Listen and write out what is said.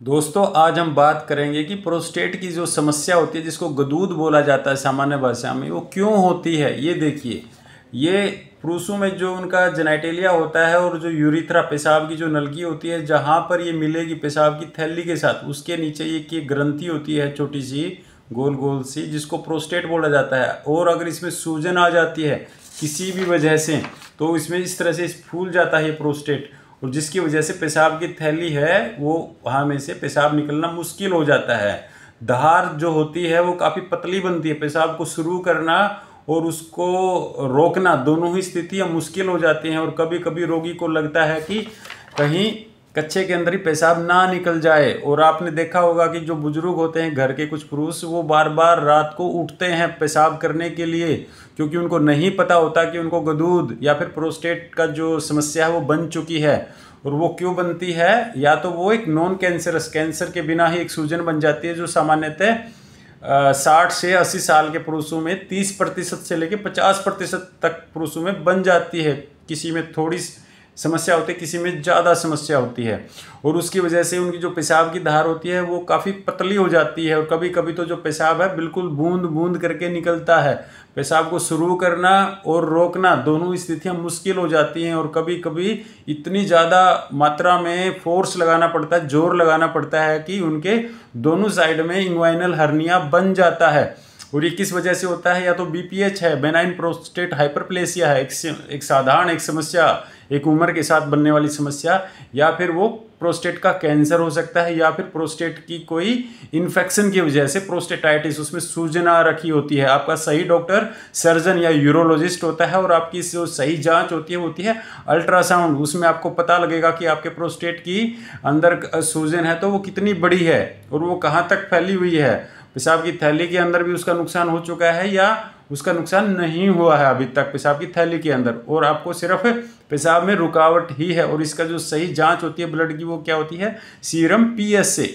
दोस्तों आज हम बात करेंगे कि प्रोस्टेट की जो समस्या होती है जिसको गदूद बोला जाता है सामान्य भाषा में, वो क्यों होती है। ये देखिए, ये पुरुषों में जो उनका जेनेटेलिया होता है और जो यूरिथ्रा पेशाब की जो नलकी होती है जहाँ पर ये मिलेगी पेशाब की थैली के साथ, उसके नीचे एक ग्रंथि होती है छोटी सी गोल गोल सी, जिसको प्रोस्टेट बोला जाता है। और अगर इसमें सूजन आ जाती है किसी भी वजह से तो इसमें इस तरह से फूल जाता है ये प्रोस्टेट, और जिसकी वजह से पेशाब की थैली है वो वहाँ में से पेशाब निकलना मुश्किल हो जाता है। धार जो होती है वो काफ़ी पतली बनती है, पेशाब को शुरू करना और उसको रोकना दोनों ही स्थितियाँ मुश्किल हो जाती हैं। और कभी कभी रोगी को लगता है कि कहीं कच्चे के अंदर ही पेशाब ना निकल जाए। और आपने देखा होगा कि जो बुजुर्ग होते हैं घर के कुछ पुरुष, वो बार बार रात को उठते हैं पेशाब करने के लिए, क्योंकि उनको नहीं पता होता कि उनको गदूद या फिर प्रोस्टेट का जो समस्या है वो बन चुकी है। और वो क्यों बनती है, या तो वो एक नॉन कैंसरस, कैंसर के बिना ही एक सूजन बन जाती है जो सामान्यतः 60 से 80 साल के पुरुषों में 30% से लेकर 50% तक पुरुषों में बन जाती है। किसी में थोड़ी समस्या होती है, किसी में ज़्यादा समस्या होती है, और उसकी वजह से उनकी जो पेशाब की धार होती है वो काफ़ी पतली हो जाती है। और कभी कभी तो जो पेशाब है बिल्कुल बूंद बूंद करके निकलता है। पेशाब को शुरू करना और रोकना दोनों स्थितियां मुश्किल हो जाती हैं, और कभी कभी इतनी ज़्यादा मात्रा में फोर्स लगाना पड़ता है, जोर लगाना पड़ता है कि उनके दोनों साइड में इंग्वाइनल हर्निया बन जाता है। और ये किस वजह से होता है, या तो बीपीएच है, बेनाइन प्रोस्टेट हाइपरप्लेसिया है, एक साधारण एक समस्या, एक उम्र के साथ बनने वाली समस्या, या फिर वो प्रोस्टेट का कैंसर हो सकता है, या फिर प्रोस्टेट की कोई इन्फेक्शन की वजह से प्रोस्टेटाइटिस, उसमें सूजन आ रखी होती है। आपका सही डॉक्टर सर्जन या यूरोलॉजिस्ट होता है, और आपकी जो सही जांच होती है वो होती है अल्ट्रासाउंड। उसमें आपको पता लगेगा कि आपके प्रोस्टेट की अंदर सूजन है तो वो कितनी बड़ी है और वो कहाँ तक फैली हुई है। पेशाब की थैली के अंदर भी उसका नुकसान हो चुका है या उसका नुकसान नहीं हुआ है अभी तक पेशाब की थैली के अंदर, और आपको सिर्फ पेशाब में रुकावट ही है। और इसका जो सही जांच होती है ब्लड की वो क्या होती है, सीरम पीएसए।